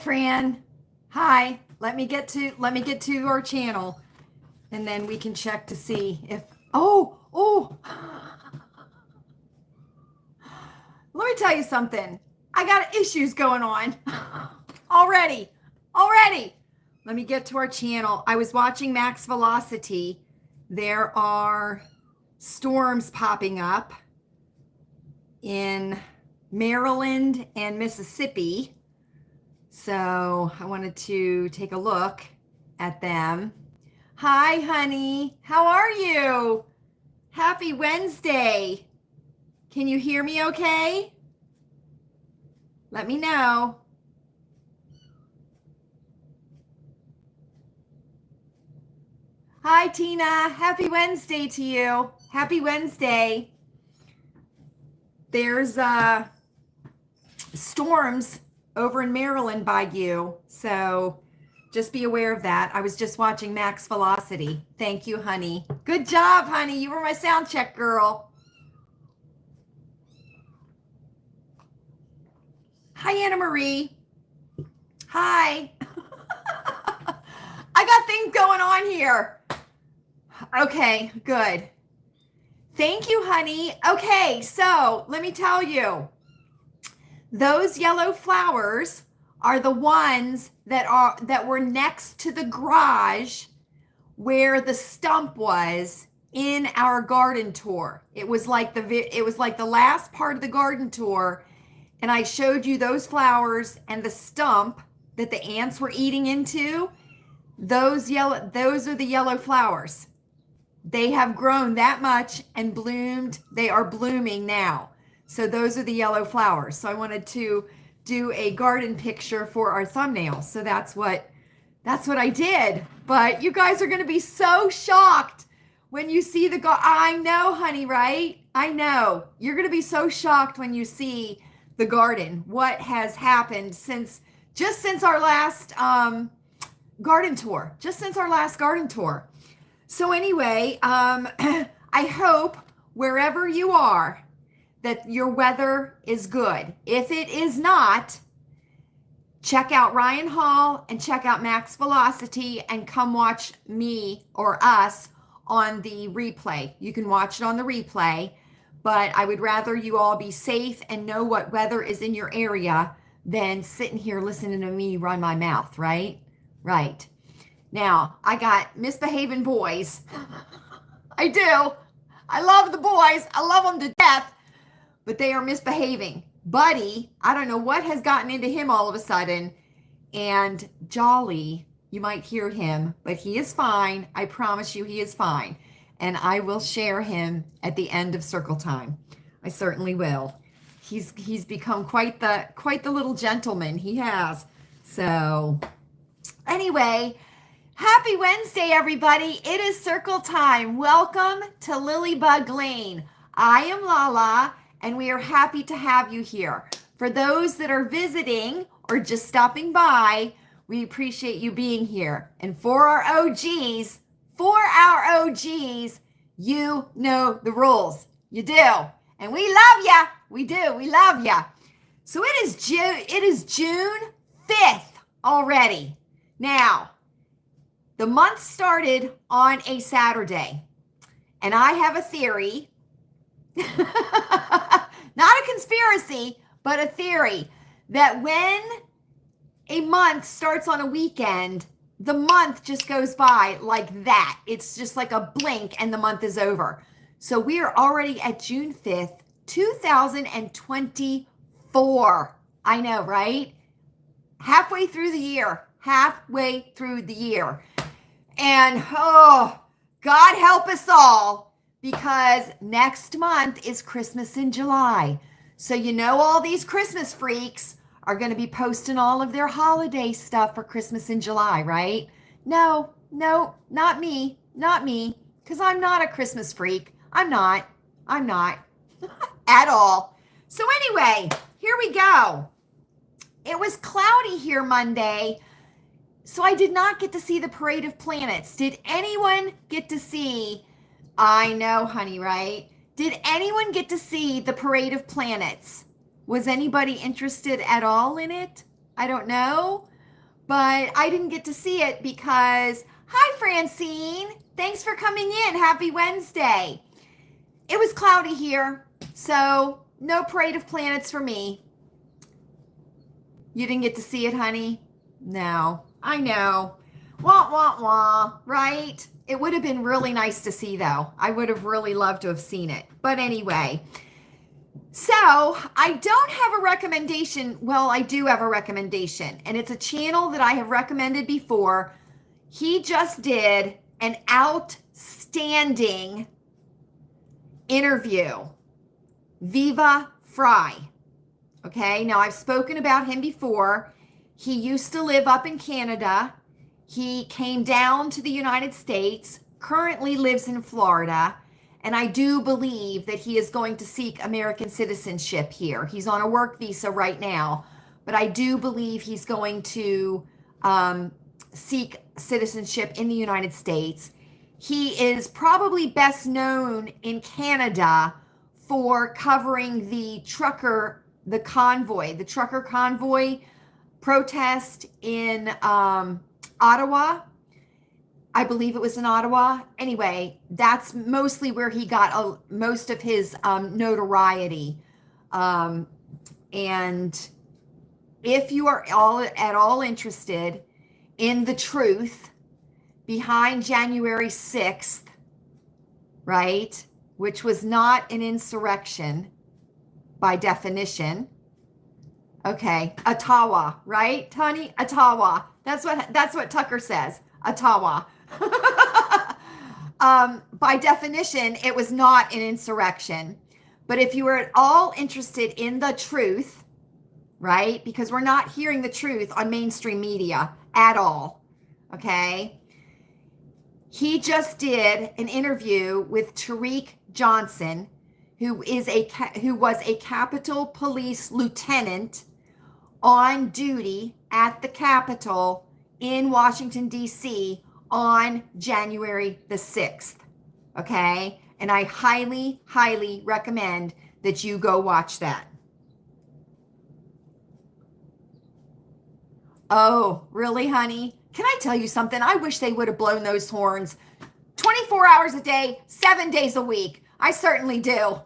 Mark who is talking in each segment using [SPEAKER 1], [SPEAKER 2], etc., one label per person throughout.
[SPEAKER 1] Fran. Hi. Let me get to our channel, and then we can check to see if oh let me tell you something. I got issues going on already. Already. Let me get to our channel. I was watching Max Velocity. There are storms popping up in Maryland and Mississippi. So I wanted to take a look at them. Hi, honey. How are you? Happy Wednesday. Can you hear me okay? Let me know. Hi, Tina. Happy Wednesday to you. Happy Wednesday. There's storms over in Maryland by you. So just be aware of that. I was just watching Max Velocity. Thank you, honey. Good job, honey. You were my sound check girl. Hi, Anna Marie. Hi. I got things going on here. Okay, good. Thank you, honey. Okay, so let me tell you. Those yellow flowers are the ones that were next to the garage where the stump was in our garden tour. It was like the last part of the garden tour, and I showed you those flowers and the stump that the ants were eating into. Those are the yellow flowers. They have grown that much and bloomed. They are blooming now. So those are the yellow flowers. So I wanted to do a garden picture for our thumbnail. So that's what I did. But you guys are going to be so shocked when you see the I know, honey, right? I know. You're going to be so shocked when you see the garden. What has happened since our last garden tour. Just since our last garden tour. So anyway, I hope wherever you are that your weather is good. If it is not, check out Ryan Hall and check out Max Velocity and come watch me or us on the replay. You can watch it on the replay, but I would rather you all be safe and know what weather is in your area than sitting here listening to me run my mouth, right? Right. Now, I got misbehaving boys. I do. I love the boys. I love them to death. But they are misbehaving. Buddy, I don't know what has gotten into him all of a sudden. And Jolly, you might hear him, but he is fine. I promise you he is fine. And I will share him at the end of circle time. I certainly will. He's become quite the little gentleman. He has. So anyway, happy Wednesday, everybody. It is circle time. Welcome to Lilleybugglane. I am Lala, and we are happy to have you here. For those that are visiting or just stopping by, we appreciate you being here. And for our OGs, you know the rules. You do. And we love ya. We do. We love ya. So it is June 5th already. Now, the month started on a Saturday, and I have a theory, not a conspiracy, but a theory that when a month starts on a weekend, the month just goes by like that. It's just like a blink and the month is over. So we are already at June 5th, 2024. I know, right? Halfway through the year. And God help us all, because next month is Christmas in July. So you know all these Christmas freaks are going to be posting all of their holiday stuff for Christmas in July, right? No, not me, because I'm not a Christmas freak. I'm not at all. So anyway, here we go. It was cloudy here Monday. So I did not get to see the Parade of Planets. Did anyone get to see? I know, honey, right? Did anyone get to see the Parade of Planets? Was anybody interested at all in it? I don't know. but I didn't get to see it because, hi, Francine. Thanks for coming in. Happy Wednesday. It was cloudy here, so no Parade of Planets for me. You didn't get to see it, honey? No, I know. Wah, wah, wah, right? It would have been really nice to see, though. I would have really loved to have seen it. But anyway, so I don't have a recommendation. Well, I do have a recommendation, and it's a channel that I have recommended before. He just did an outstanding interview. Viva Fry. Okay, now I've spoken about him before. He used to live up in Canada. He came down to the United States, currently lives in Florida, and I do believe that he is going to seek American citizenship here. He's on a work visa right now, but I do believe he's going to seek citizenship in the United States. He is probably best known in Canada for covering the trucker convoy protest in Ottawa. I believe it was in Ottawa. Anyway, that's mostly where he got most of his notoriety. And if you are at all interested in the truth behind January 6th, right, which was not an insurrection by definition. Okay, Ottawa, right, honey? Ottawa. That's what Tucker says. Ottawa. By definition, it was not an insurrection. But if you are at all interested in the truth, right? Because we're not hearing the truth on mainstream media at all. Okay. He just did an interview with Tariq Johnson, who was a Capitol Police lieutenant on duty at the Capitol in Washington, D.C. on January the 6th. Okay? And I highly, highly recommend that you go watch that. Oh, really, honey? Can I tell you something? I wish they would have blown those horns 24 hours a day, 7 days a week. I certainly do.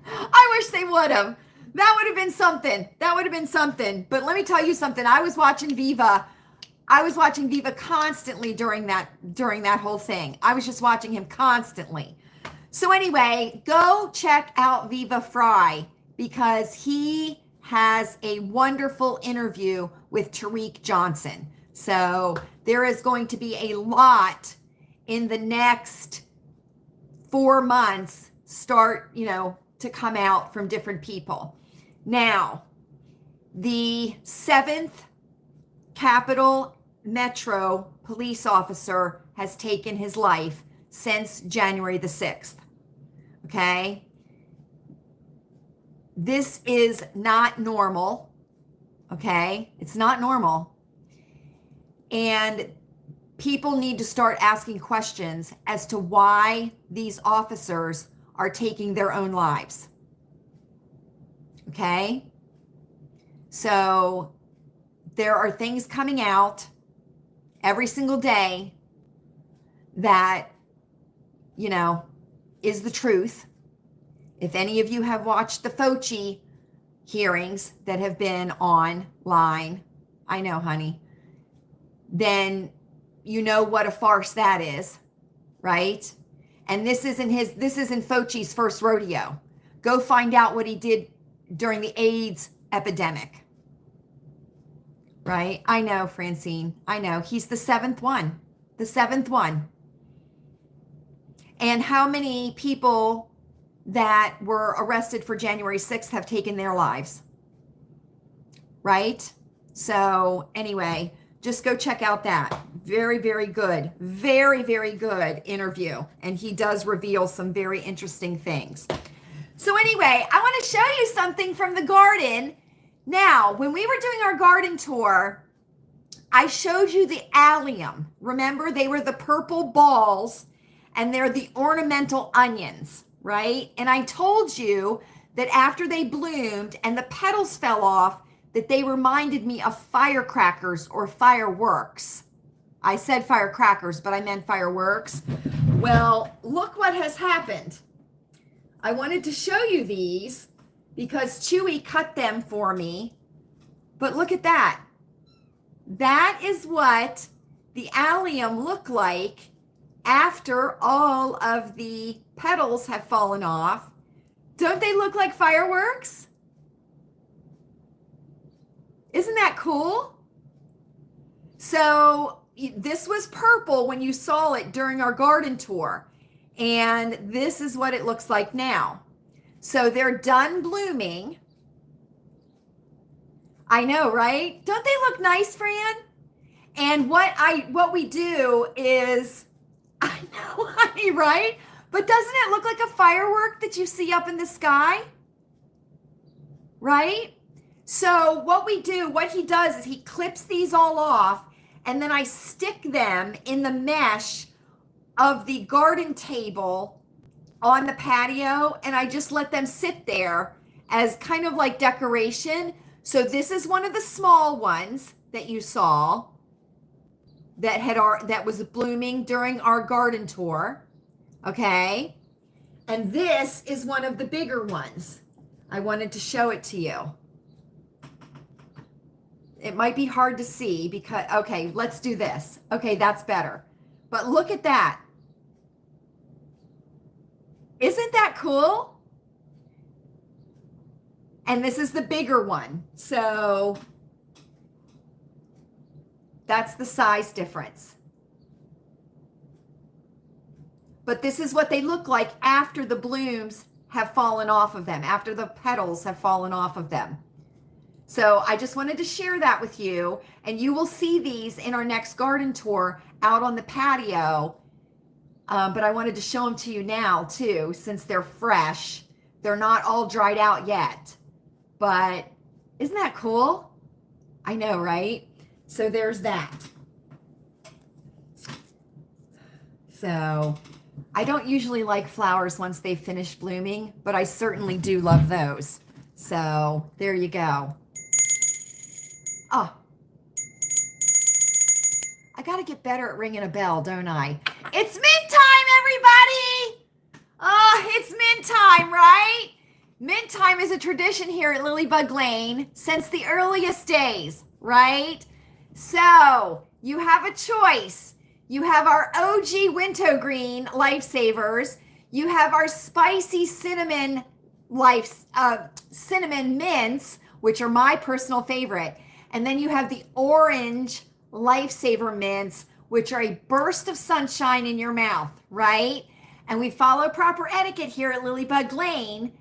[SPEAKER 1] I wish they would have. That would have been something. That would have been something. But let me tell you something. I was watching Viva constantly during that whole thing. I was just watching him constantly. So anyway, go check out Viva Fry because he has a wonderful interview with Tariq Johnson. So there is going to be a lot in the next 4 months to come out from different people. Now, the 7th Capitol Metro police officer has taken his life since January the 6th. Okay? This is not normal. Okay? It's not normal. And people need to start asking questions as to why these officers are taking their own lives. Okay? So there are things coming out every single day that, is the truth. If any of you have watched the Fauci hearings that have been online, I know, honey, then you know what a farce that is, right? And this isn't Fauci's first rodeo. Go find out what he did during the AIDS epidemic. Right? I know, Francine. I know. He's the seventh one. The seventh one. And how many people that were arrested for January 6th have taken their lives? Right? So anyway, just go check out that. Very, very good. Very, very good interview. And he does reveal some very interesting things. So anyway, I want to show you something from the garden. Now, when we were doing our garden tour, I showed you the allium. Remember, they were the purple balls, and they're the ornamental onions, right? And I told you that after they bloomed and the petals fell off, that they reminded me of firecrackers or fireworks. I said firecrackers, but I meant fireworks. Well, look what has happened. I wanted to show you these because Chewy cut them for me. But look at that. That is what the allium look like after all of the petals have fallen off. Don't they look like fireworks? Isn't that cool? So this was purple when you saw it during our garden tour. And this is what it looks like now. So they're done blooming. I know, right? Don't they look nice, Fran? And what we do is, I know, honey, right? But doesn't it look like a firework that you see up in the sky? Right? So what he does is he clips these all off, and then I stick them in the mesh of the garden table on the patio, and I just let them sit there as kind of like decoration. So this is one of the small ones that you saw that was blooming during our garden tour. Okay. And this is one of the bigger ones. I wanted to show it to you. It might be hard to see because, okay, let's do this. Okay, that's better. But look at that. Isn't that cool? And this is the bigger one. So that's the size difference. But this is what they look like after the blooms have fallen off of them, after the petals have fallen off of them. So I just wanted to share that with you, and you will see these in our next garden tour out on the patio. But I wanted to show them to you now too, since they're fresh. They're not all dried out yet, but isn't that cool? I know, right? So there's that. So I don't usually like flowers once they've finished blooming, but I certainly do love those. So there you go. Oh, I got to get better at ringing a bell, don't I? It's mint time, everybody. Oh, it's mint time, right? Mint time is a tradition here at Lilleybugglane since the earliest days, right? So you have a choice. You have our OG wintergreen lifesavers. You have our spicy cinnamon cinnamon mints, which are my personal favorite. And then you have the orange lifesaver mints, which are a burst of sunshine in your mouth, right? And we follow proper etiquette here at Lilleybugglane,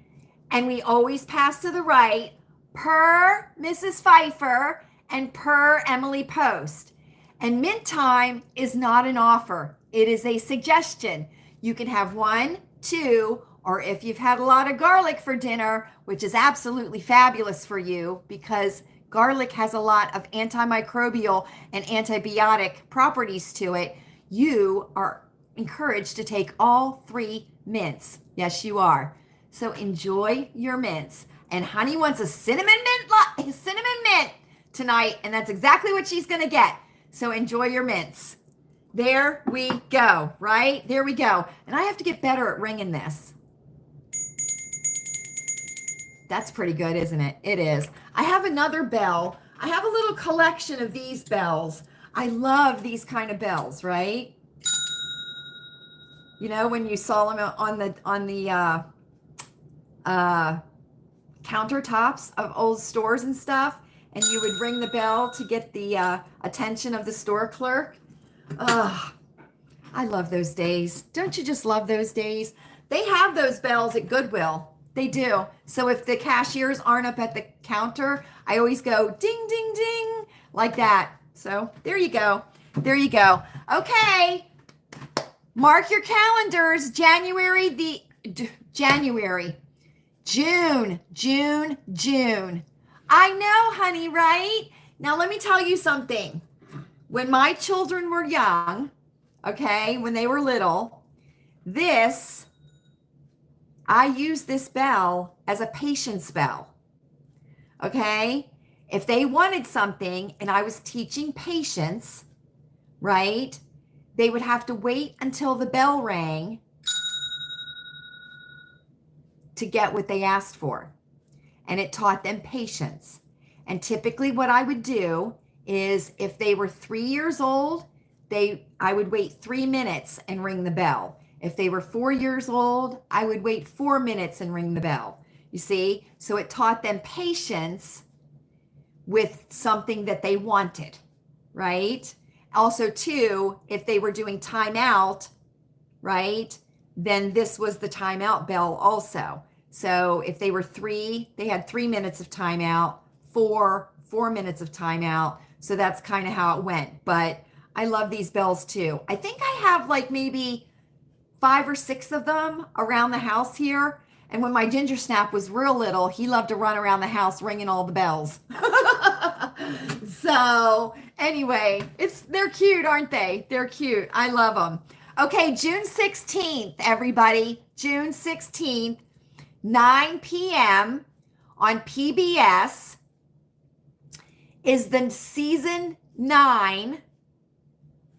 [SPEAKER 1] and we always pass to the right per Mrs. Pfeiffer and per Emily Post. And mint time is not an offer. It is a suggestion. You can have 1, 2, or if you've had a lot of garlic for dinner, which is absolutely fabulous for you because garlic has a lot of antimicrobial and antibiotic properties to it, you are encouraged to take all 3 mints. Yes, you are. So enjoy your mints. And honey wants a cinnamon mint tonight, and that's exactly what she's going to get. So enjoy your mints. There we go, right? There we go. And I have to get better at ringing this. That's pretty good, isn't it? It is. I have another bell. I have a little collection of these bells. I love these kind of bells, right? You know, when you saw them on the countertops of old stores and stuff, and you would ring the bell to get the attention of the store clerk. Oh, I love those days. Don't you just love those days? They have those bells at Goodwill. They do. So if the cashiers aren't up at the counter, I always go ding, ding, ding, like that. So there you go. There you go. Okay. Mark your calendars. June. I know, honey, right? Now let me tell you something. When my children were young, okay, when they were little, I use this bell as a patience bell, okay? If they wanted something and I was teaching patience, right, they would have to wait until the bell rang to get what they asked for. And it taught them patience. And typically what I would do is if they were 3 years old, I would wait 3 minutes and ring the bell. If they were 4 years old, I would wait 4 minutes and ring the bell. You see? So it taught them patience with something that they wanted, right? Also, too, if they were doing timeout, right, then this was the timeout bell also. So if they were 3, they had 3 minutes of timeout, 4 minutes of timeout. So that's kind of how it went. But I love these bells too. I think I have like maybe 5 or 6 of them around the house here. And when my Ginger Snap was real little, he loved to run around the house ringing all the bells. So anyway, they're cute, aren't they? They're cute. I love them. Okay, June 16th, everybody. June 16th, 9 p.m. on PBS is the season 9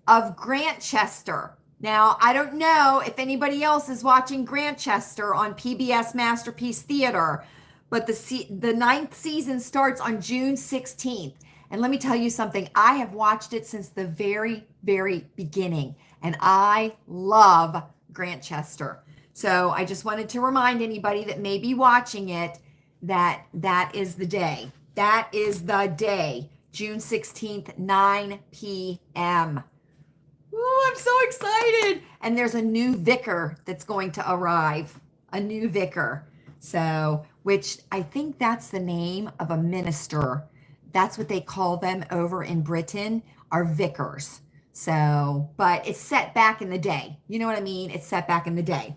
[SPEAKER 1] of Grantchester. Now, I don't know if anybody else is watching Grantchester on PBS Masterpiece Theater, but the 9th season starts on June 16th. And let me tell you something. I have watched it since the very, very beginning, and I love Grantchester. So I just wanted to remind anybody that may be watching it that that is the day. That is the day, June 16th, 9 p.m. Ooh, I'm so excited. And there's a new vicar that's going to arrive, a new vicar. So, which I think that's the name of a minister. That's what they call them over in Britain, are vicars. So, but it's set back in the day. You know what I mean? It's set back in the day.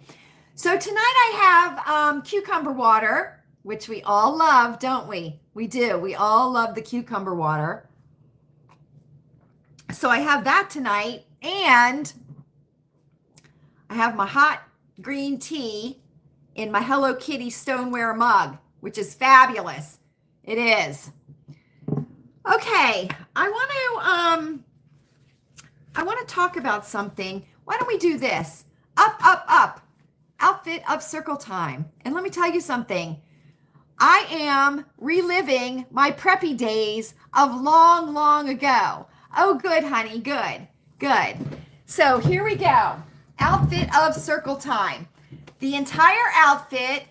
[SPEAKER 1] So tonight I have cucumber water, which we all love, don't we? We do. We all love the cucumber water. So I have that tonight, and I have my hot green tea in my Hello Kitty stoneware mug, which is fabulous. It is. Okay, I want to talk about something. Why don't we do this? Up, up, up. Outfit of circle time. And let me tell you something. I am reliving my preppy days of long, long ago. Oh, good, honey. Good, good. So here we go. Outfit of circle time. The entire outfit,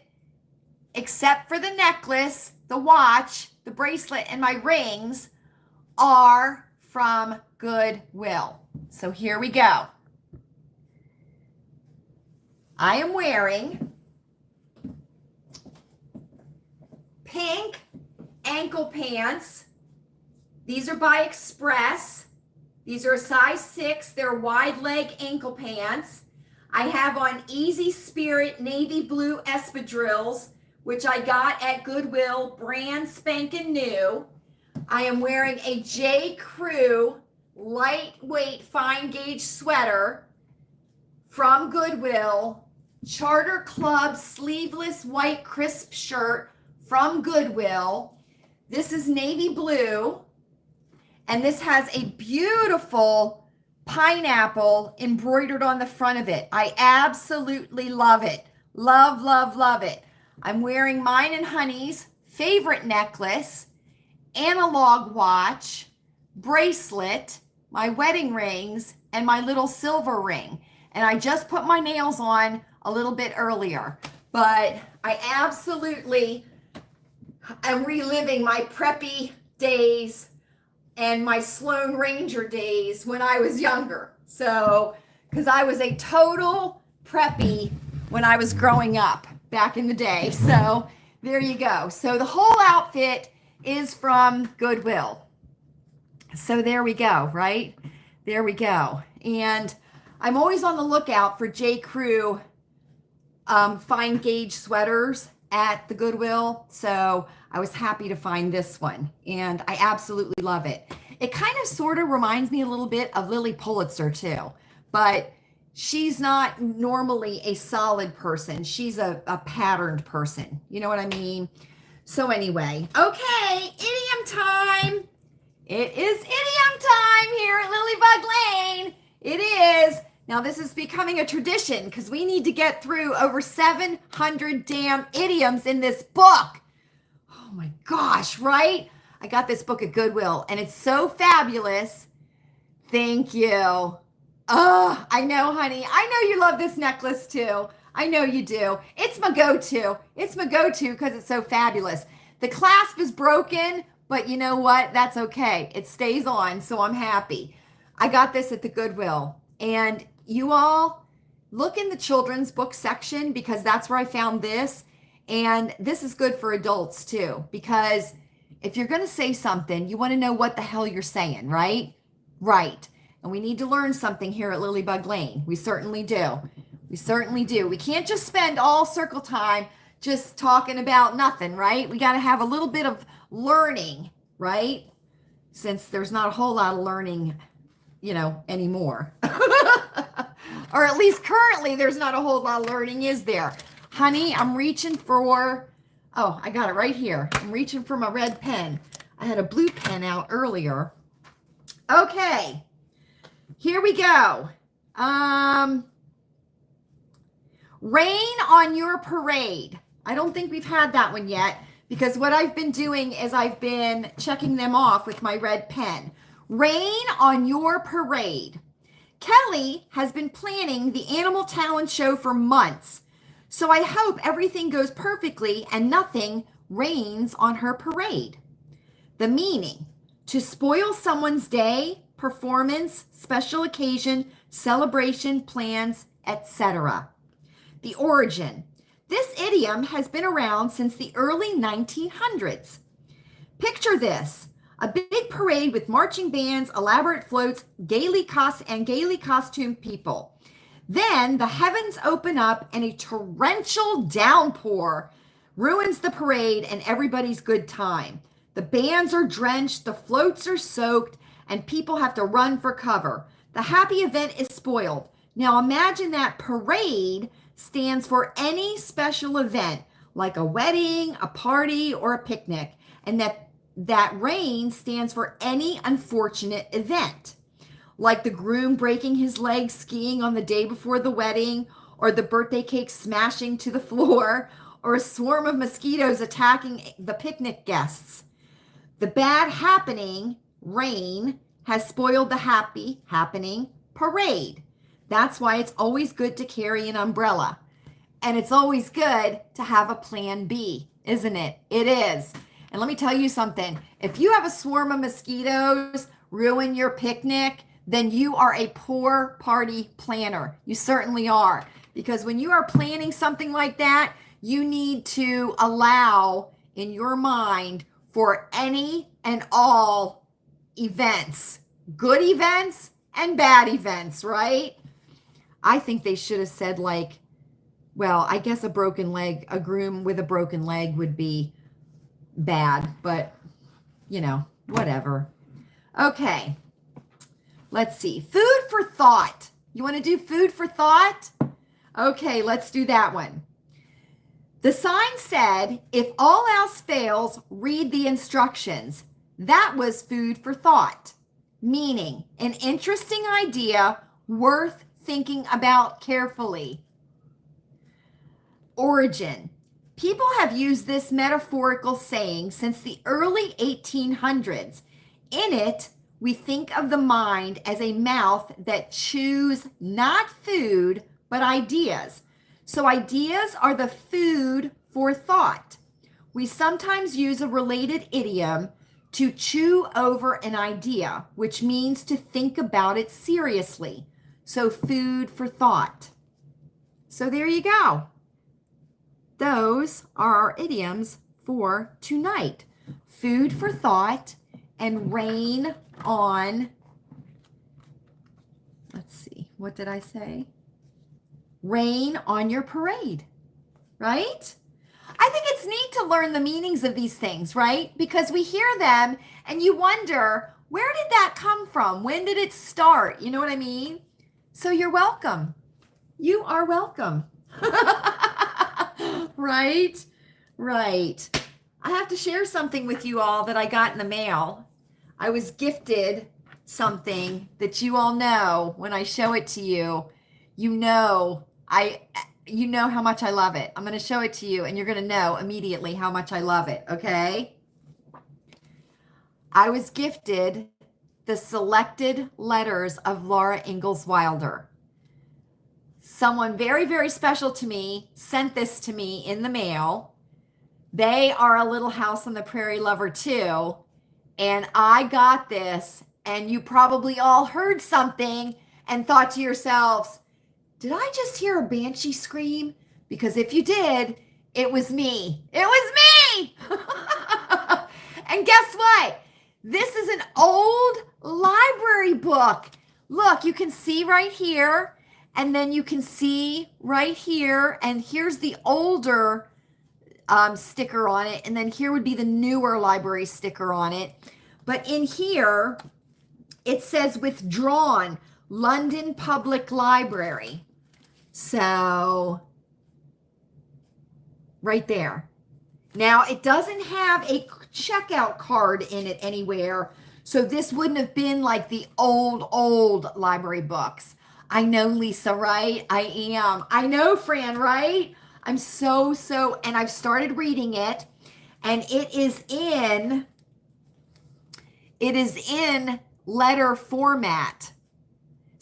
[SPEAKER 1] except for the necklace, the watch, the bracelet, and my rings, are from Goodwill. So here we go. I am wearing pink ankle pants. These are by Express. These are a size 6. They're wide leg ankle pants. I have on Easy Spirit navy blue espadrilles, which I got at Goodwill, brand spanking new. I am wearing a J. Crew lightweight fine gauge sweater from Goodwill, Charter Club sleeveless white crisp shirt from Goodwill. This is navy blue, and this has a beautiful pineapple embroidered on the front of it. I absolutely love it. Love, love, love it. I'm wearing mine and Honey's favorite necklace, analog watch, bracelet, my wedding rings, and my little silver ring. And I just put my nails on a little bit earlier, but I absolutely am reliving my preppy days and my Sloan Ranger days when I was younger. So, because I was a total preppy when I was growing up back in the day. So there you go. So the whole outfit is from Goodwill. So there we go, right? There we go. And I'm always on the lookout for J. Crew fine gauge sweaters at the Goodwill. So I was happy to find this one, and I absolutely love it. It kind of sort of reminds me a little bit of Lily Pulitzer too, but she's not normally a solid person. She's a patterned person. You know what I mean? So anyway, okay, idiom time. It is idiom time here at Lilleybugglane. It is. Now this is becoming a tradition because we need to get through over 700 damn idioms in this book. Oh my gosh, right? I got this book at Goodwill and it's so fabulous. Thank you. Oh, I know, honey. I know you love this necklace too. I know you do. It's my go-to. It's my go-to because it's so fabulous. The clasp is broken, but you know what? That's okay. It stays on, so I'm happy. I got this at the Goodwill. And you all look in the children's book section because that's where I found this. And this is good for adults too, because if you're going to say something, you want to know what the hell you're saying, right? Right. And we need to learn something here at Lilleybugglane. We certainly do. We certainly do. We can't just spend all circle time just talking about nothing, right? We got to have a little bit of learning, right? Since there's not a whole lot of learning, anymore. Or at least currently there's not a whole lot of learning, is there? Honey, I'm reaching for, I got it right here. I'm reaching for my red pen. I had a blue pen out earlier. Okay, here we go. Rain on your parade. I don't think we've had that one yet because what I've been doing is I've been checking them off with my red pen. Rain on your parade. Kelly has been planning the animal talent show for months, so I hope everything goes perfectly and nothing rains on her parade. The meaning: to spoil someone's day, performance, special occasion, celebration, plans, etc. The origin: this idiom has been around since the early 1900s. Picture this: a big parade with marching bands, elaborate floats, gaily costumed people. Then the heavens open up and a torrential downpour ruins the parade and everybody's good time. The bands are drenched, the floats are soaked, and people have to run for cover. The happy event is spoiled. Now imagine that parade stands for any special event, like a wedding, a party, or a picnic, and that rain stands for any unfortunate event, like the groom breaking his leg skiing on the day before the wedding, or the birthday cake smashing to the floor, or a swarm of mosquitoes attacking the picnic guests. The bad happening, rain, has spoiled the happy happening, parade. That's why it's always good to carry an umbrella. And it's always good to have a plan B, isn't it? It is. And let me tell you something. If you have a swarm of mosquitoes ruin your picnic, then you are a poor party planner. You certainly are. Because when you are planning something like that, you need to allow in your mind for any and all events, good events and bad events, right? I think they should have said I guess a groom with a broken leg would be bad, but whatever. Okay, let's see. Food for thought. You want to do food for thought? Okay, let's do that one. The sign said, if all else fails, read the instructions. That was food for thought, meaning an interesting idea worth thinking about carefully. Origin: people have used this metaphorical saying since the early 1800s. In it, we think of the mind as a mouth that chews not food, but ideas. So ideas are the food for thought. We sometimes use a related idiom to chew over an idea, which means to think about it seriously. So food for thought. So there you go. Those are our idioms for tonight. Food for thought and rain on, let's see, what did I say? Rain on your parade, right? I think it's neat to learn the meanings of these things, right? Because we hear them and you wonder, where did that come from? When did it start? You know what I mean? So you're welcome. You are welcome. Right? Right. I have to share something with you all that I got in the mail. I was gifted something that you all know. When I show it to you, you know you know how much I love it. I'm going to show it to you and you're going to know immediately how much I love it, okay? I was gifted the selected letters of Laura Ingalls Wilder. Someone very, very special to me sent this to me in the mail. They are a Little House on the Prairie lover too. And I got this, and you probably all heard something and thought to yourselves, did I just hear a banshee scream? Because if you did, it was me. It was me! And guess what? This is an old library book. Look, you can see right here, and then you can see right here, and here's the older sticker on it, and then here would be the newer library sticker on it. But in here, it says withdrawn, London Public Library. So, right there. Now, it doesn't have a checkout card in it anywhere, so this wouldn't have been like the old library books. I know, Lisa, right? I am. I know, Fran, right? I'm so, and I've started reading it, and it is in letter format.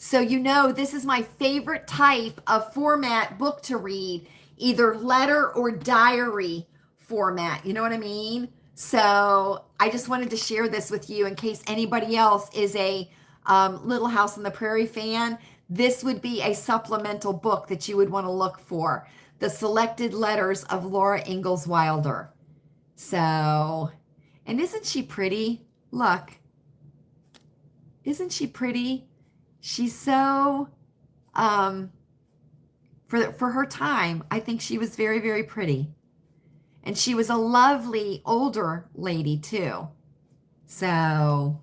[SPEAKER 1] So you know this is my favorite type of format book to read, either letter or diary format. You know what I mean? So I just wanted to share this with you in case anybody else is a Little House on the Prairie fan. This would be a supplemental book that you would want to look for. The selected letters of Laura Ingalls Wilder. So, and isn't she pretty? Look. Isn't she pretty? She's so, for her time, I think she was very, very pretty. And she was a lovely older lady too. So,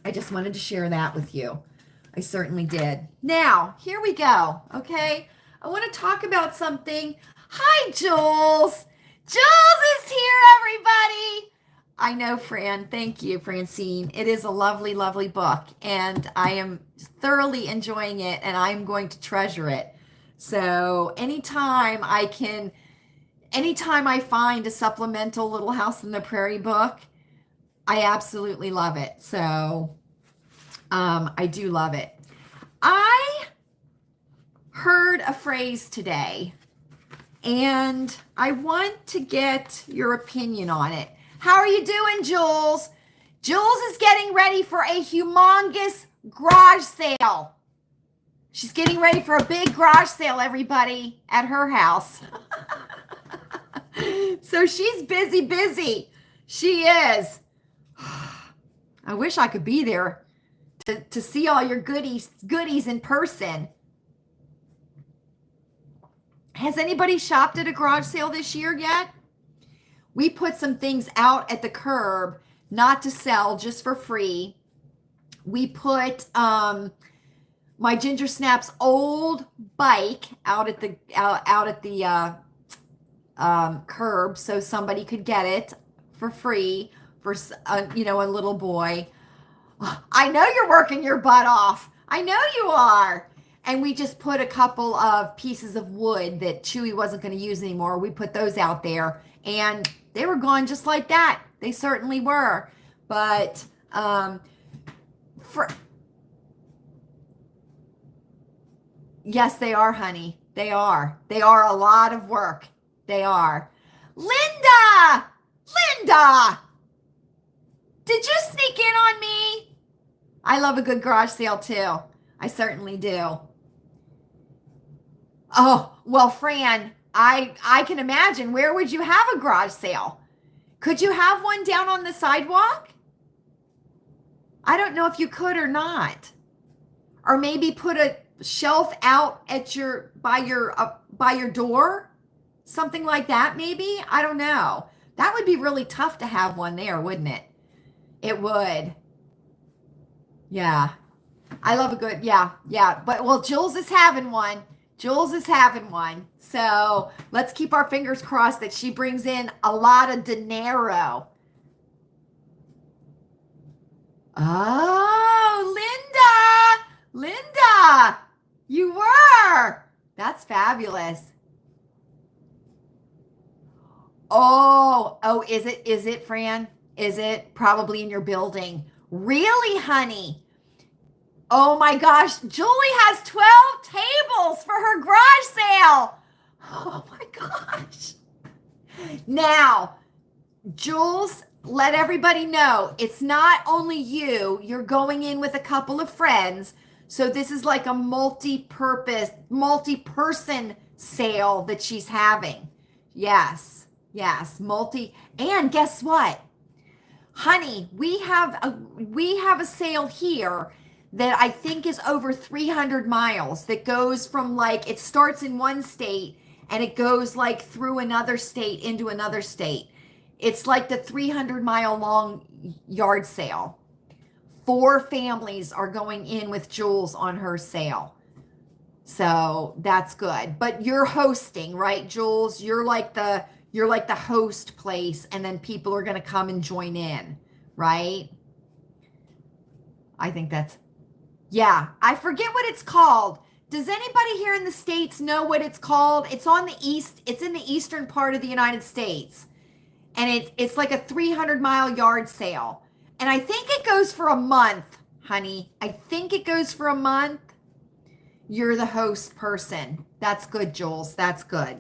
[SPEAKER 1] I just wanted to share that with you. I certainly did. Now, here we go, okay? I want to talk about something. Hi, Jules. Jules is here, everybody. I know, Fran. Thank you, Francine. It is a lovely, lovely book, and I am thoroughly enjoying it, and I'm going to treasure it. So anytime I find a supplemental Little House on the Prairie book, I absolutely love it. So I do love it. I heard a phrase today, and I want to get your opinion on it. How are you doing, Jules? Jules is getting ready for a humongous garage sale. She's getting ready for a big garage sale, everybody, at her house. So she's busy. She is. I wish I could be there to see all your goodies in person. Has anybody shopped at a garage sale this year yet? We put some things out at the curb, not to sell, just for free. We put my Ginger Snap's old bike out at the curb so somebody could get it for free for a little boy. I know you're working your butt off. I know you are. And we just put a couple of pieces of wood that Chewy wasn't going to use anymore. We put those out there, and they were gone just like that. They certainly were. But yes, they are, honey. They are. They are a lot of work. They are. Linda! Did you sneak in on me? I love a good garage sale too. I certainly do. Oh, well, Fran, I can imagine. Where would you have a garage sale? Could you have one down on the sidewalk? I don't know if you could or not. Or maybe put a shelf out at by your door? Something like that, maybe? I don't know. That would be really tough to have one there, wouldn't it? It would. Yeah. I love a good, yeah. But, well, Jules is having one. Jules is having one. So let's keep our fingers crossed that she brings in a lot of dinero. Oh, Linda, you were. That's fabulous. Oh, is it, Fran? Is it probably in your building? Really, honey? Oh my gosh, Julie has 12 tables for her garage sale. Oh my gosh. Now, Jules, let everybody know it's not only you. You're going in with a couple of friends. So this is like a multi-purpose, multi-person sale that she's having. Yes, multi. And guess what? Honey, we have a sale here that I think is over 300 miles that goes from like, it starts in one state and it goes like through another state into another state. It's like the 300-mile long yard sale. 4 families are going in with Jules on her sale. So that's good. But you're hosting, right, Jules? You're like the host place, and then people are going to come and join in, right? I think that's, yeah, I forget what it's called. Does anybody here in the States know what it's called? It's on the east, it's in the eastern part of the United States. And it's like a 300-mile yard sale. And I think it goes for a month, honey. I think it goes for a month. You're the host person. That's good, Jules. That's good.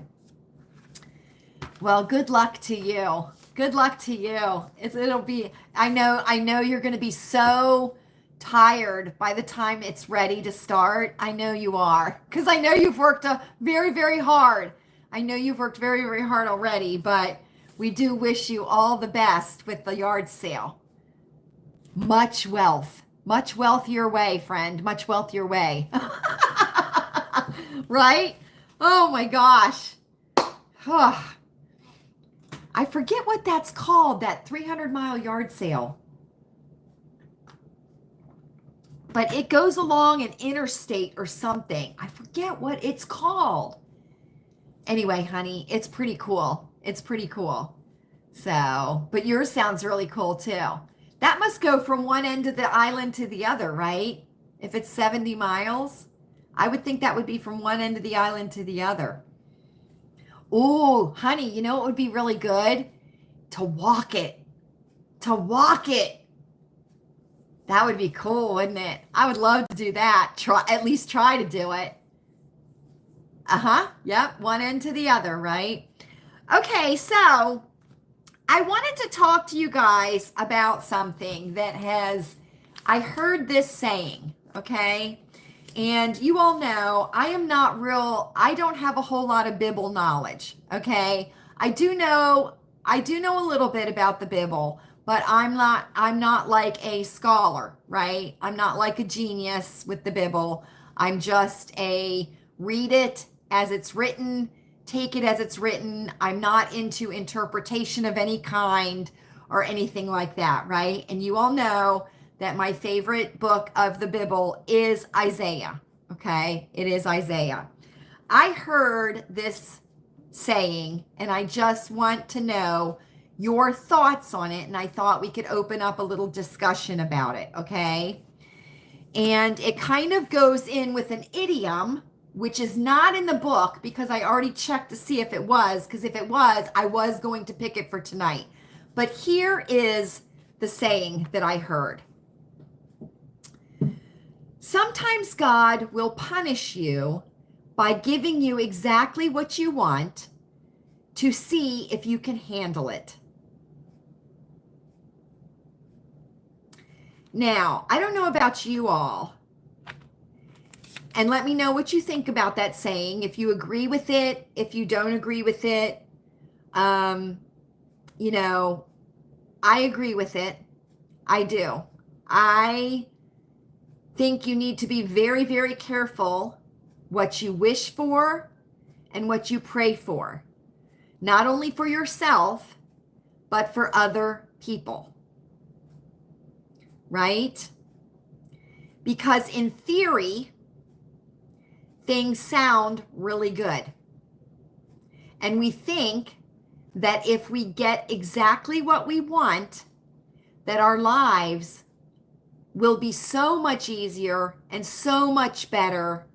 [SPEAKER 1] Well, good luck to you. Good luck to you. It'll be, I know you're going to be so tired by the time it's ready to start. I know you are, because I know you've worked very, very hard. I know you've worked very, very hard already, but we do wish you all the best with the yard sale. Much wealth your way, friend. Much wealth your way. Right? Oh my gosh. I forget what that's called, that 300-mile yard sale. But it goes along an interstate or something. I forget what it's called. Anyway, honey, it's pretty cool. It's pretty cool. So, but yours sounds really cool too. That must go from one end of the island to the other, right? If it's 70 miles, I would think that would be from one end of the island to the other. Oh, honey, you know what would be really good? To walk it. To walk it. That would be cool, wouldn't it? I would love to do that. At least try to do it. Yep, one end to the other, right? Okay, so I wanted to talk to you guys about something that I heard this saying, okay? And you all know I don't have a whole lot of Bible knowledge, okay? I do know a little bit about the Bible, but I'm not like a scholar, right? I'm not like a genius with the Bible. I'm just a read it as it's written, take it as it's written. I'm not into interpretation of any kind or anything like that, right? And you all know that my favorite book of the Bible is Isaiah, okay? It is Isaiah. I heard this saying, and I just want to know your thoughts on it, and I thought we could open up a little discussion about it, okay? And it kind of goes in with an idiom, which is not in the book because I already checked to see if it was, because if it was, I was going to pick it for tonight. But here is the saying that I heard. Sometimes God will punish you by giving you exactly what you want to see if you can handle it. Now, I don't know about you all, and let me know what you think about that saying, if you agree with it, if you don't agree with it. You know, I agree with it. I do. I think you need to be very, very careful what you wish for and what you pray for, not only for yourself, but for other people, right? Because in theory, things sound really good. And we think that if we get exactly what we want, that our lives will be so much easier and so much better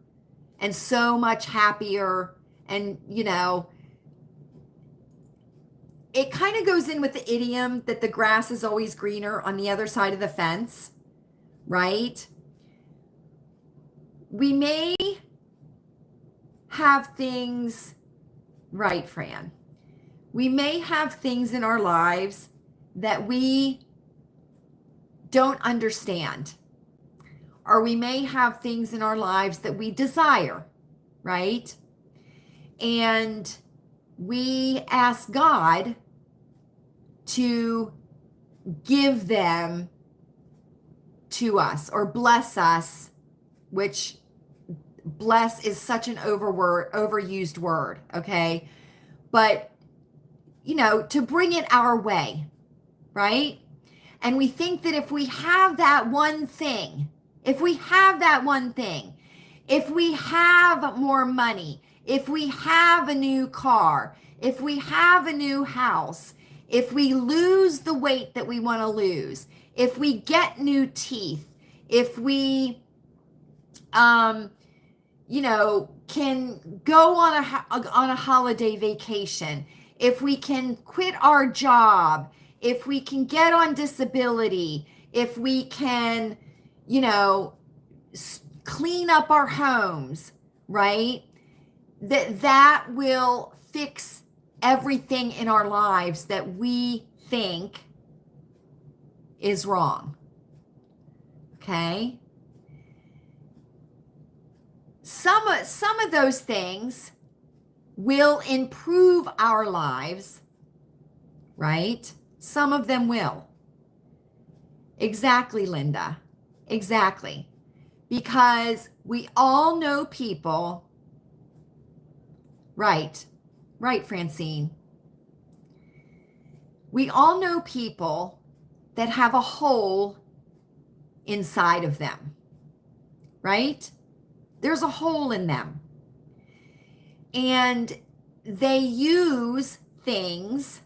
[SPEAKER 1] and so much happier. And, it kind of goes in with the idiom that the grass is always greener on the other side of the fence, right? We may have things, right, Fran? We may have things in our lives that we don't understand, or we may have things in our lives that we desire, right? And we ask God to give them to us or bless us, which bless is such an overused word, okay? But, to bring it our way, right? And we think that if we have that one thing, if we have more money, if we have a new car, if we have a new house, if we lose the weight that we want to lose, if we get new teeth, if we, can go on a holiday vacation, if we can quit our job, if we can get on disability, if we can, clean up our homes, right? That will fix everything in our lives that we think is wrong. Okay? Some of those things will improve our lives, right? Some of them will. Exactly, Linda. Exactly. Because we all know people, right, Francine. We all know people that have a hole inside of them, right? There's a hole in them. And they use things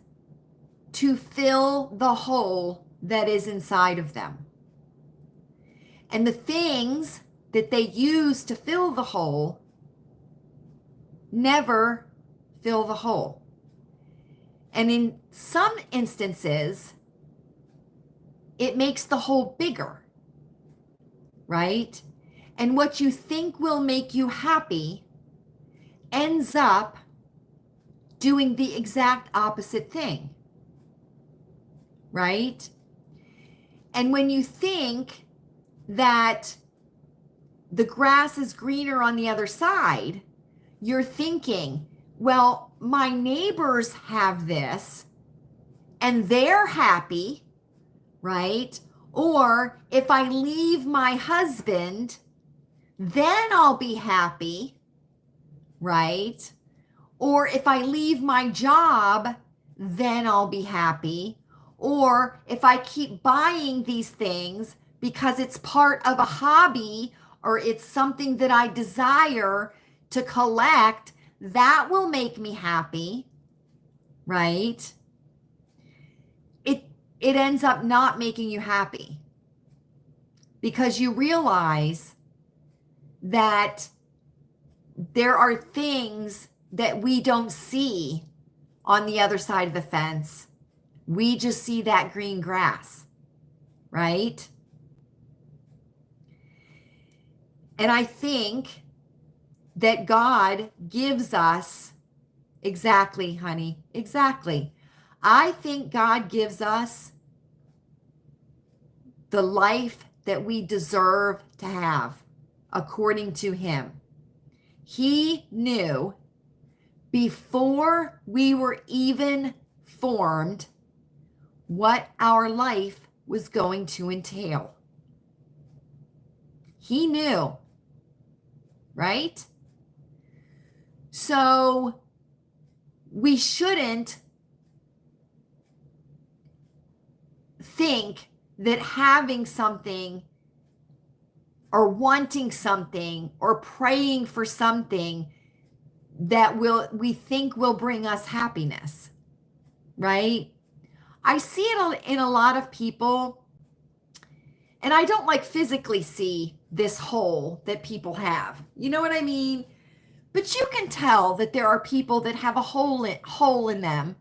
[SPEAKER 1] to fill the hole that is inside of them. And the things that they use to fill the hole never fill the hole. And in some instances, it makes the hole bigger, right? And what you think will make you happy ends up doing the exact opposite thing, right? And when you think that the grass is greener on the other side, you're thinking, well, my neighbors have this and they're happy, right? Or if I leave my husband, then I'll be happy, right? Or if I leave my job, then I'll be happy. Or if I keep buying these things because it's part of a hobby or it's something that I desire to collect, that will make me happy, right? It ends up not making you happy because you realize that there are things that we don't see on the other side of the fence. We just see that green grass, right? And I think that God gives us, exactly, honey, exactly. I think God gives us the life that we deserve to have according to Him. He knew before we were even formed what our life was going to entail. He knew, right? So we shouldn't think that having something or wanting something or praying for something that we think will bring us happiness, right? I see it in a lot of people, and I don't like physically see this hole that people have. You know what I mean? But you can tell that there are people that have a hole in them,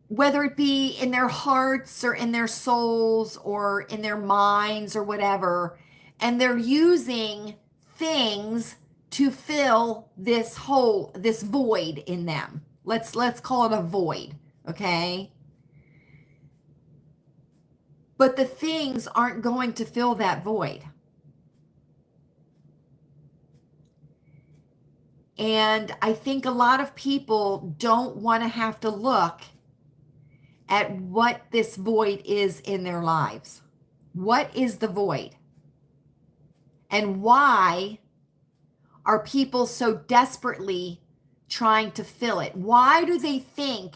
[SPEAKER 1] whether it be in their hearts or in their souls or in their minds or whatever, and they're using things to fill this hole, this void in them. Let's call it a void, okay? But the things aren't going to fill that void. And I think a lot of people don't want to have to look at what this void is in their lives. What is the void? And why are people so desperately trying to fill it? Why do they think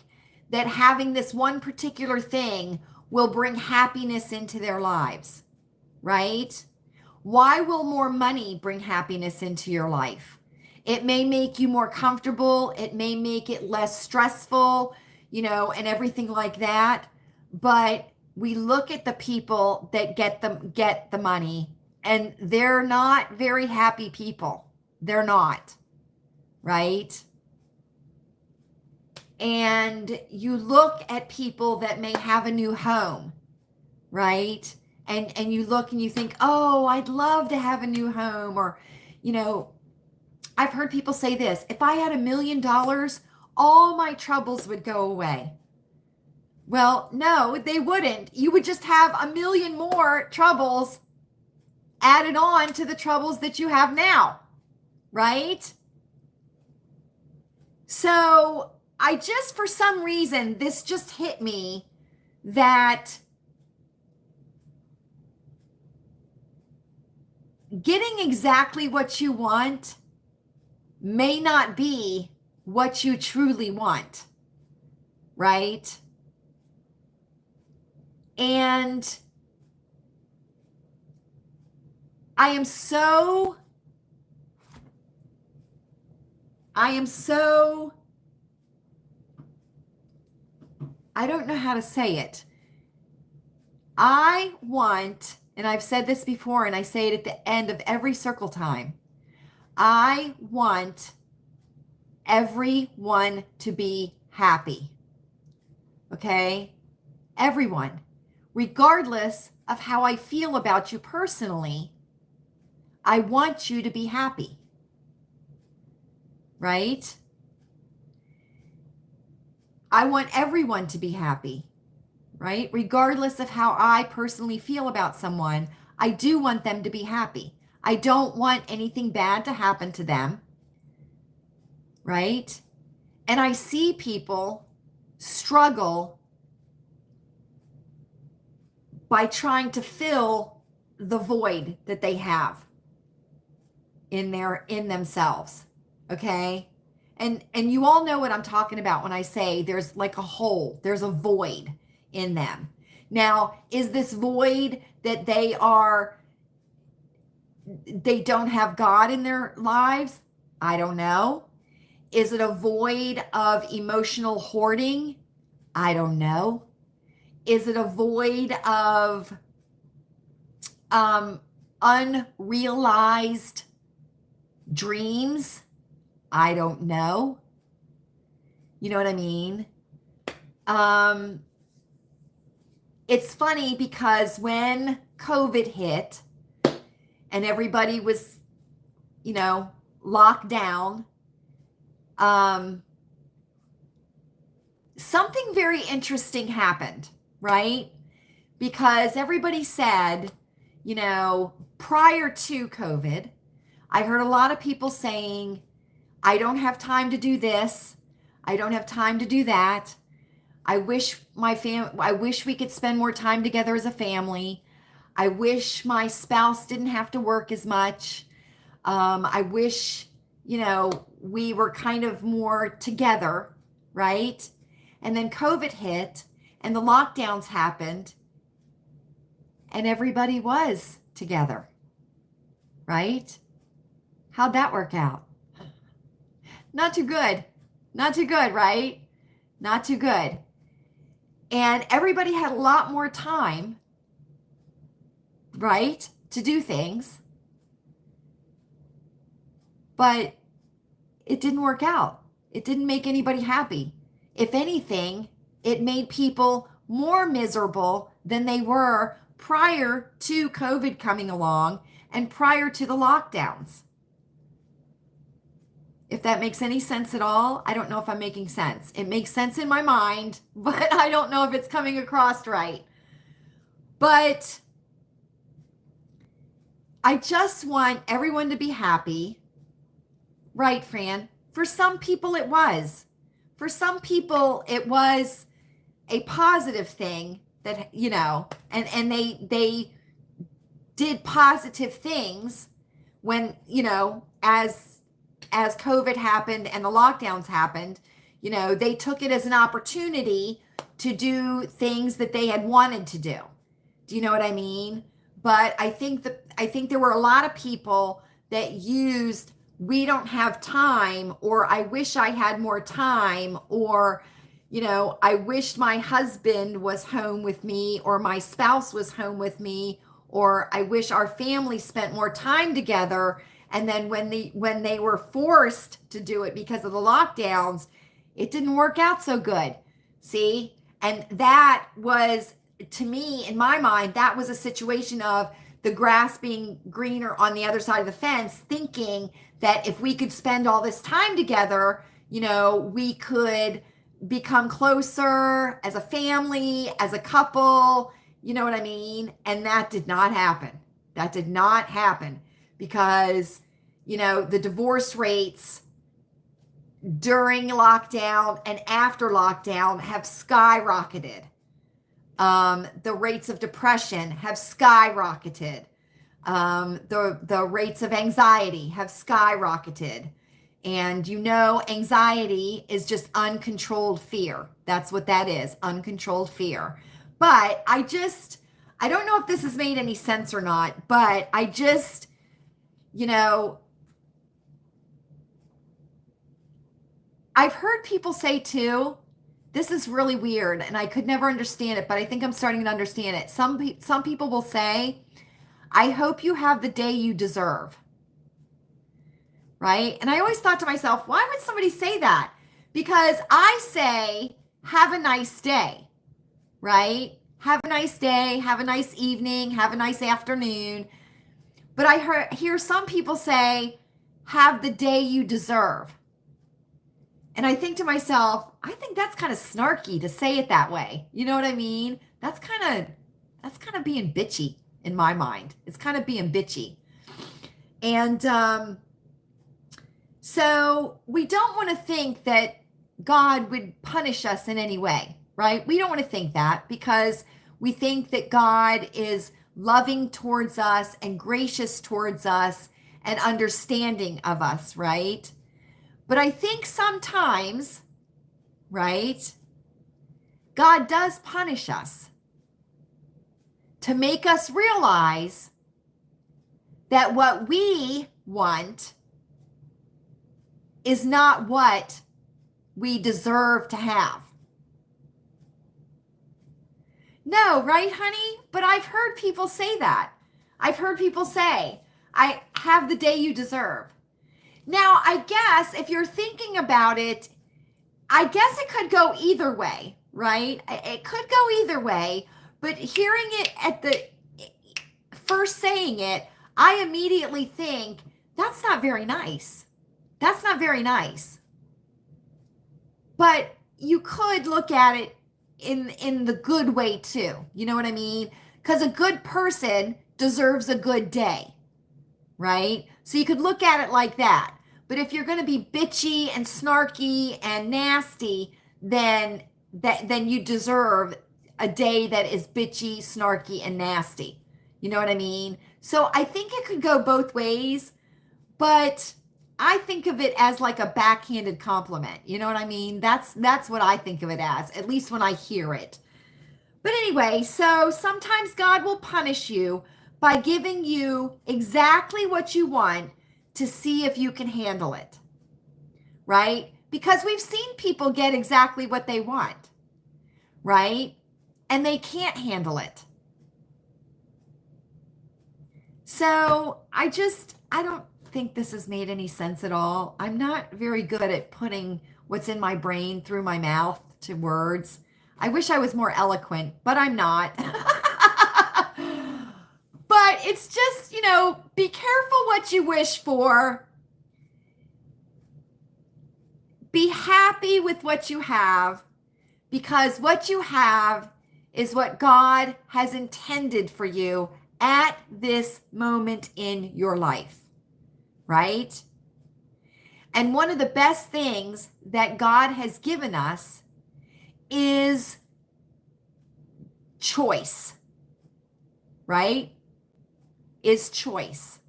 [SPEAKER 1] that having this one particular thing will bring happiness into their lives, right? Why will more money bring happiness into your life? It may make you more comfortable. It may make it less stressful, and everything like that. But we look at the people that get the money, and they're not very happy people. They're not, right? And you look at people that may have a new home, right? And you look and you think, oh, I'd love to have a new home. Or, I've heard people say this: if I had $1 million, all my troubles would go away. Well, no, they wouldn't. You would just have 1 million more troubles added on to the troubles that you have now, right? So for some reason, this just hit me that getting exactly what you want may not be what you truly want, right? And I am so I don't know how to say it. I want, and I've said this before, and I say it at the end of every circle time, I want everyone to be happy. Okay? Everyone. Regardless of how I feel about you personally, I want you to be happy. Right? I want everyone to be happy. Right? Regardless of how I personally feel about someone, I do want them to be happy. I don't want anything bad to happen to them. Right? And I see people struggle by trying to fill the void that they have in themselves. Okay? And you all know what I'm talking about when I say there's like a hole, there's a void in them. Now, is this void that they don't have God in their lives? I don't know. Is it a void of emotional hoarding? I don't know. Is it a void of unrealized dreams? I don't know. You know what I mean? It's funny because when COVID hit and everybody was, locked down, something very interesting happened, right? Because everybody said, prior to COVID, I heard a lot of people saying, I don't have time to do this. I don't have time to do that. I wish we could spend more time together as a family. I wish my spouse didn't have to work as much. I wish, we were kind of more together, right? And then COVID hit and the lockdowns happened and everybody was together, right? How'd that work out? Not too good. Not too good, right? Not too good. And everybody had a lot more time, right, to do things. But it didn't work out. It didn't make anybody happy. If anything, it made people more miserable than they were prior to COVID coming along and prior to the lockdowns. If that makes any sense at all, I don't know if I'm making sense. It makes sense in my mind, but I don't know if it's coming across right. But I just want everyone to be happy. Right, Fran? For some people it was. For some people it was a positive thing that, you know, and they did positive things when, you know, as COVID happened and the lockdowns happened, you know, they took it as an opportunity to do things that they had wanted to do. Do you know what I mean? But I think there were a lot of people that used "we don't have time," or "I wish I had more time," or, you know, "I wish my husband was home with me," or "my spouse was home with me," or "I wish our family spent more time together." And then when they were forced to do it because of the lockdowns, it didn't work out so good. See? And that was, to me, in my mind, that was a situation of the grass being greener on the other side of the fence, thinking that if we could spend all this time together, you know, we could become closer as a family, as a couple, you know what I mean? And that did not happen. That did not happen because, you know, the divorce rates during lockdown and after lockdown have skyrocketed. The rates of depression have skyrocketed. The rates of anxiety have skyrocketed. And you know, anxiety is just uncontrolled fear. That's what that is, uncontrolled fear. But I don't know if this has made any sense or not, but I just, you know, I've heard people say too, this is really weird and I could never understand it, but I think I'm starting to understand it. Some people will say, "I hope you have the day you deserve." Right? And I always thought to myself, why would somebody say that? Because I say, "Have a nice day," right? Have a nice day, have a nice evening, have a nice afternoon. But I hear some people say, "Have the day you deserve." And I think to myself, I think that's kind of snarky to say it that way. You know what I mean? That's kind of being bitchy in my mind. It's kind of being bitchy. And so we don't want to think that God would punish us in any way, right? We don't want to think that because we think that God is loving towards us and gracious towards us and understanding of us, right? But I think sometimes, right, God does punish us to make us realize that what we want is not what we deserve to have. No, right, honey? But I've heard people say that. I've heard people say, "I have the day you deserve." Now, I guess if you're thinking about it, I guess it could go either way, right? It could go either way, but hearing it at the first saying it, I immediately think that's not very nice. That's not very nice. But you could look at it in the good way too. You know what I mean? Because a good person deserves a good day, right? So you could look at it like that. But if you're going to be bitchy and snarky and nasty, then you deserve a day that is bitchy, snarky, and nasty. You know what I mean? So I think it could go both ways, but I think of it as like a backhanded compliment. You know what I mean? That's what I think of it as, at least when I hear it. But anyway, so sometimes God will punish you, by giving you exactly what you want to see if you can handle it, right? Because we've seen people get exactly what they want, right? And they can't handle it. So I don't think this has made any sense at all. I'm not very good at putting what's in my brain through my mouth to words. I wish I was more eloquent, but I'm not. But it's just, be careful what you wish for. Be happy with what you have, because what you have is what God has intended for you at this moment in your life, right? And one of the best things that God has given us is choice, right? Is choice.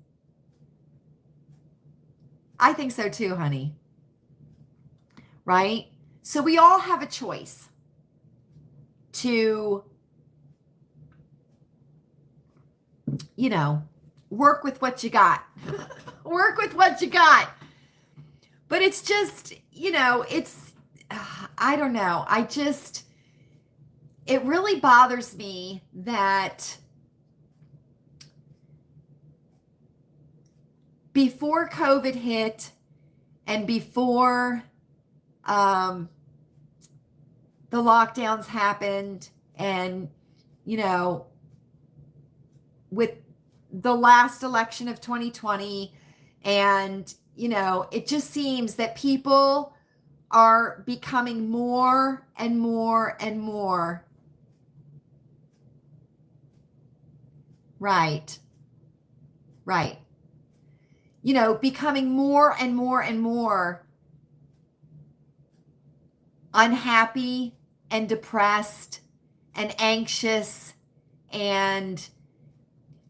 [SPEAKER 1] I think so too, honey. Right? So we all have a choice to, work with what you got. Work with what you got. But it's just, I don't know. It really bothers me that before COVID hit and before the lockdowns happened, and, with the last election of 2020, and, it just seems that people are becoming more and more and more. Right. Becoming more and more and more unhappy and depressed and anxious. And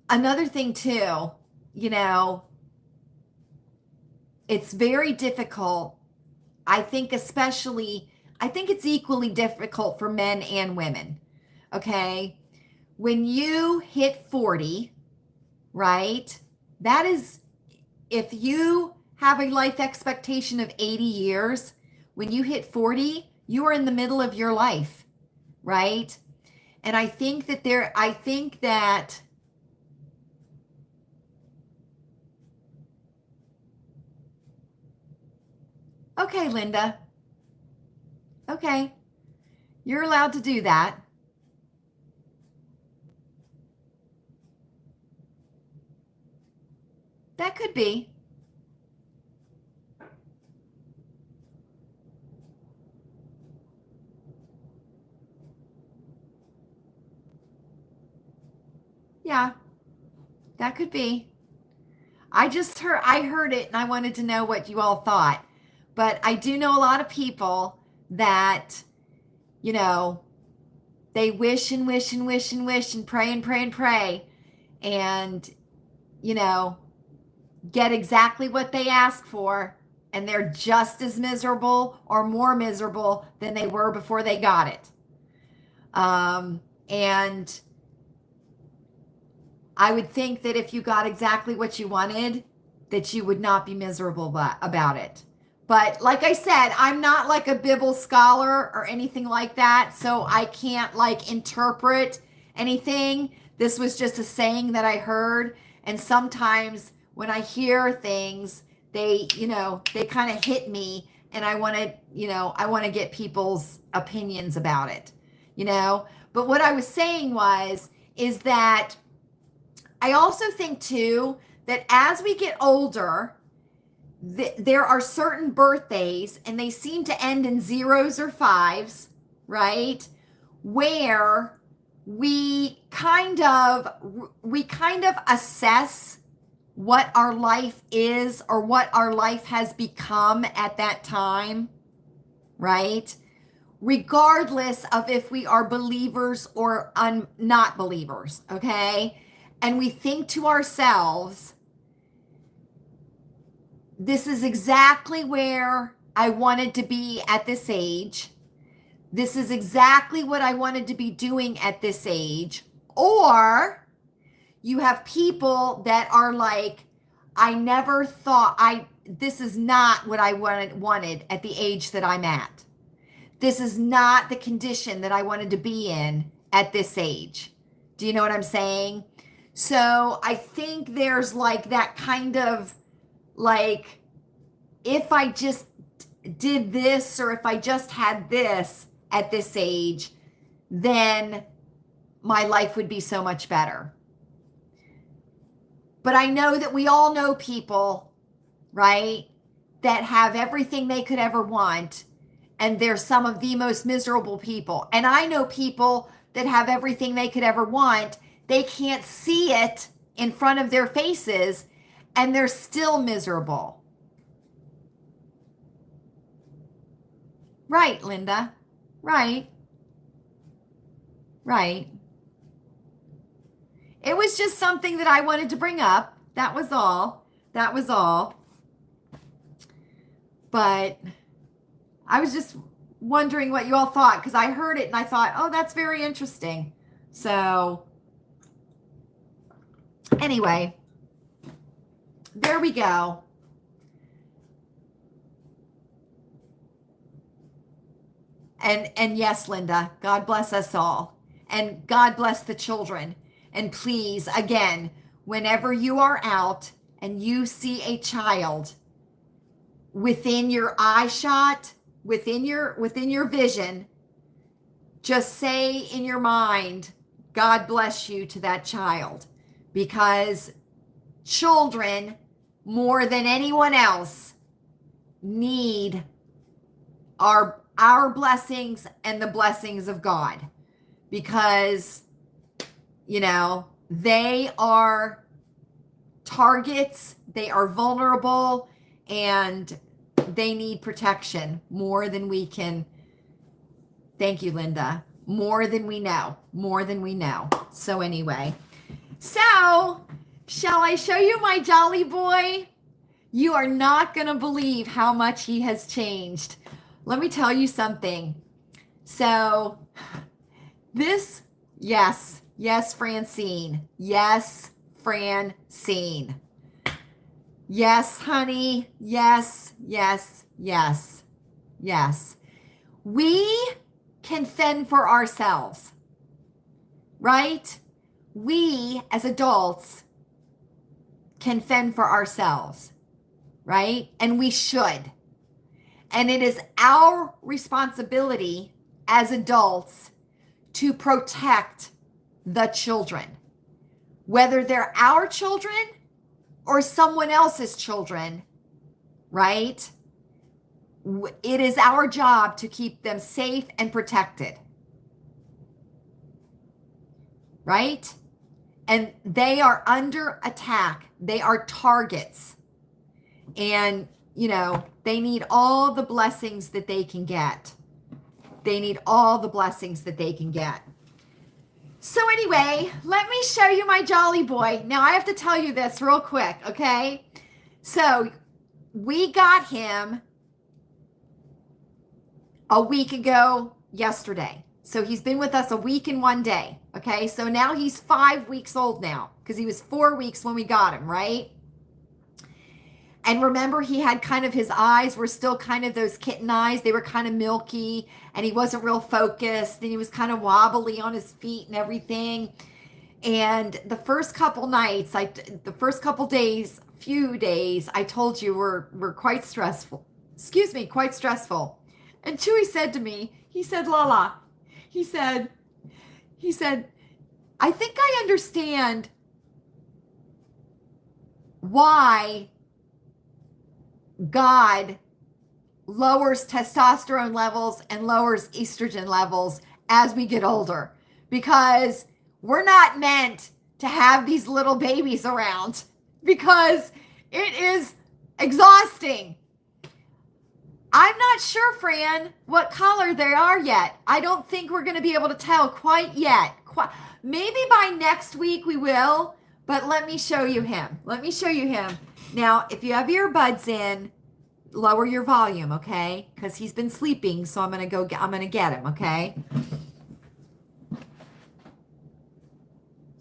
[SPEAKER 1] another thing too, it's very difficult. I think it's equally difficult for men and women. Okay. When you hit 40, right? That is, if you have a life expectation of 80 years, when you hit 40, you are in the middle of your life, right? And I think that okay, Linda. Okay. You're allowed to do that. That could be. Yeah, that could be. I heard it and I wanted to know what you all thought. But I do know a lot of people that, they wish and wish and wish and wish and pray and pray and pray and, get exactly what they ask for, and they're just as miserable or more miserable than they were before they got it. And I would think that if you got exactly what you wanted, that you would not be miserable about it. But like I said, I'm not like a Bible scholar or anything like that, so I can't interpret anything. This was just a saying that I heard, and sometimes when I hear things, they kind of hit me, and I want to get people's opinions about it, But what I was saying is that I also think too that as we get older, there are certain birthdays, and they seem to end in zeros or fives, right? Where we kind of assess what our life is or what our life has become at that time, right? Regardless of if we are believers or not believers, okay? And we think to ourselves, this is exactly where I wanted to be at this age. This is exactly what I wanted to be doing at this age. Or you have people that are like, I never thought this is not what I wanted at the age that I'm at. This is not the condition that I wanted to be in at this age. Do you know what I'm saying? So I think there's like that kind of like, if I just did this, or if I just had this at this age, then my life would be so much better. But I know that we all know people, right, that have everything they could ever want, and they're some of the most miserable people. And I know people that have everything they could ever want. They can't see it in front of their faces, and they're still miserable. Right, Linda. Right. Right. It was just something that I wanted to bring up. That was all. That was all. But I was just wondering what you all thought, because I heard it and I thought, oh, that's very interesting. So anyway, there we go. And yes, Linda, God bless us all. And God bless the children. And please, again, whenever you are out and you see a child within your eye shot, within your vision, just say in your mind, God bless you to that child. Because children, more than anyone else, need our blessings and the blessings of God. Because, you know, they are targets, they are vulnerable, and they need protection more than we can. Thank you, Linda. More than we know. More than we know. So anyway, so shall I show you my jolly boy? You are not going to believe how much he has changed. Let me tell you something. So this, yes, Francine. Yes, Francine. Yes, honey. Yes. We can fend for ourselves, right? We as adults can fend for ourselves, right? And we should. And it is our responsibility as adults to protect the children, whether they're our children or someone else's children, right? It is our job to keep them safe and protected, right? And they are under attack. They are targets. And, you know, they need all the blessings that they can get. They need all the blessings that they can get. So anyway, let me show you my jolly boy. Now I have to tell you this real quick, okay? So we got him a week ago yesterday. So he's been with us a week and 1 day, okay? So now he's 5 weeks old now, because he was 4 weeks when we got him, right? And remember, he had kind of, his eyes were still kind of those kitten eyes. They were kind of milky, and he wasn't real focused, and he was kind of wobbly on his feet and everything. And the first couple nights, the first couple days, few days, I told you were quite stressful. Excuse me, quite stressful. And Chewy said to me, he said, Lala, he said, I think I understand why God lowers testosterone levels and lowers estrogen levels as we get older, because we're not meant to have these little babies around, because it is exhausting. I'm not sure, Fran, what color they are yet. I don't think we're going to be able to tell quite yet. Maybe by next week we will, but let me show you him. Now, if you have earbuds in, lower your volume, okay? Because he's been sleeping, so I'm gonna get him, okay?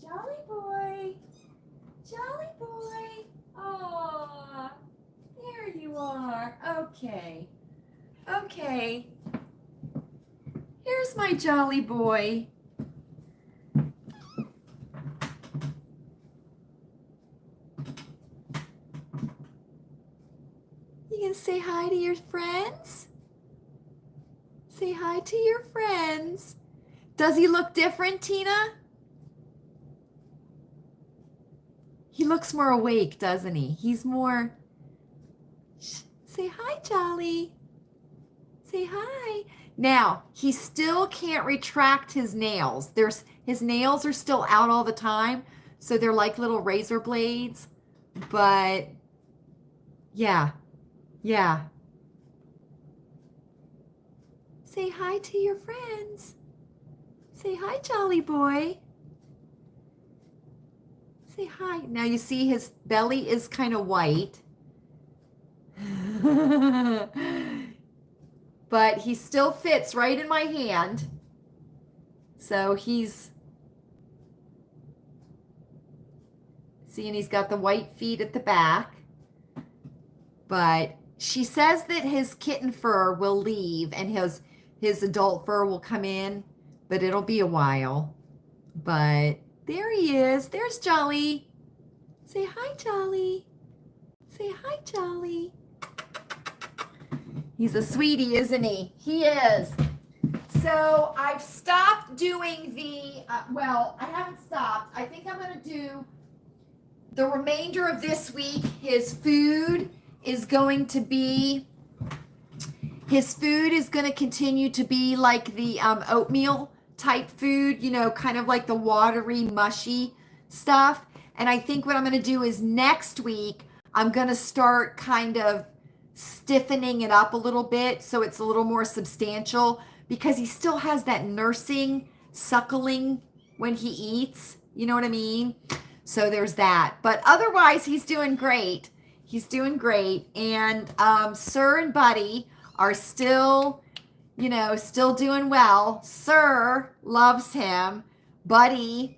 [SPEAKER 1] Jolly boy. Okay. Okay. Here's my jolly boy. You gonna say hi to your friends? Say hi to your friends. Does he look different, Tina? He looks more awake, doesn't he? He's more... Say hi, Jolly. Say hi. Now, he still can't retract his nails. His nails are still out all the time, so they're like little razor blades. But, yeah. Say hi to your friends. Say hi, Jolly boy. Say hi. Now you see his belly is kind of white. But he still fits right in my hand. So he's... See, and he's got the white feet at the back. But she says that his kitten fur will leave and his adult fur will come in, but it'll be a while. But there he is. There's Jolly. Say hi, Jolly. Say hi, Jolly. He's a sweetie, isn't he? He is. So I've stopped doing the, well, I haven't stopped. I think I'm going to do the remainder of this week. His food is going to continue to be like the oatmeal type food, you know, kind of like the watery, mushy stuff. And I think what I'm going to do is next week, I'm going to start kind of stiffening it up a little bit so it's a little more substantial, because he still has that nursing, suckling when he eats. You know what I mean? So there's that. But otherwise, he's doing great. He's doing great. And Sir and Buddy are still, you know, still doing well. Sir loves him. Buddy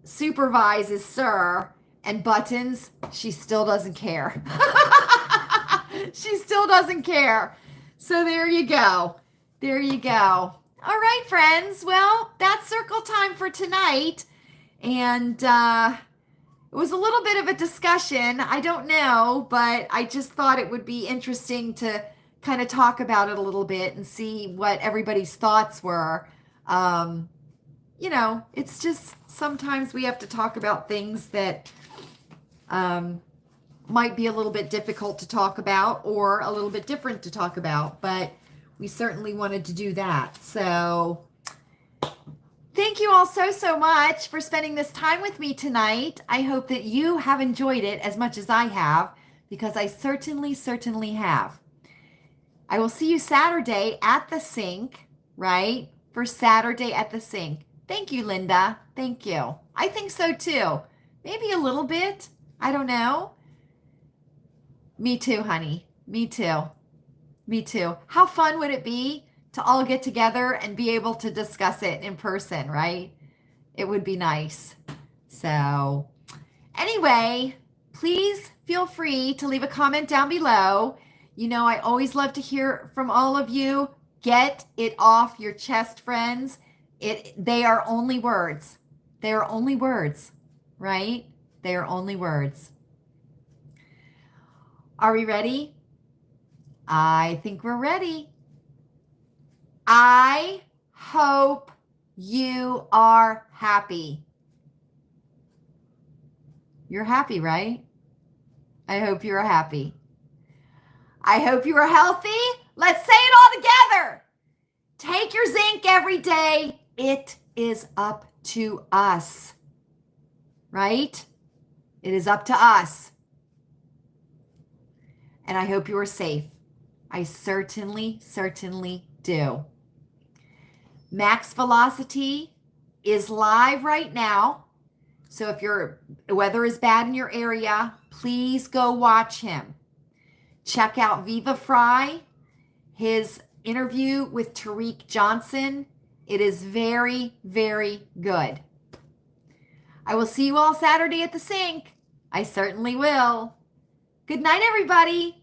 [SPEAKER 1] supervises Sir. And Buttons, she still doesn't care. She still doesn't care. So there you go. There you go. All right, friends. Well, that's circle time for tonight. And it was a little bit of a discussion. I don't know, but I just thought it would be interesting to kind of talk about it a little bit and see what everybody's thoughts were. You know, it's just sometimes we have to talk about things that might be a little bit difficult to talk about or a little bit different to talk about, but we certainly wanted to do that. So thank you all so much for spending this time with me tonight. I hope that you have enjoyed it as much as I have, because I certainly have. I will see you Saturday at the sink, right? For Saturday at the sink. Thank you, Linda. Thank you. I think so too. Maybe a little bit. I don't know. Me too, honey. Me too. Me too. How fun would it be to all get together and be able to discuss it in person, right? It would be nice. So anyway, please feel free to leave a comment down below. You know, I always love to hear from all of you. Get it off your chest, friends. They are only words. They are only words, right? They are only words. Are we ready? I think we're ready. I hope you are happy. You're happy, right? I hope you're happy. I hope you are healthy. Let's say it all together. Take your zinc every day. It is up to us, right? It is up to us. And I hope you are safe. I certainly do. Max Velocity is live right now. So if your weather is bad in your area, please go watch him. Check out Viva Fry, his interview with Tariq Johnson. It is very good. I will see you all Saturday at the sink. I certainly will. Good night, everybody.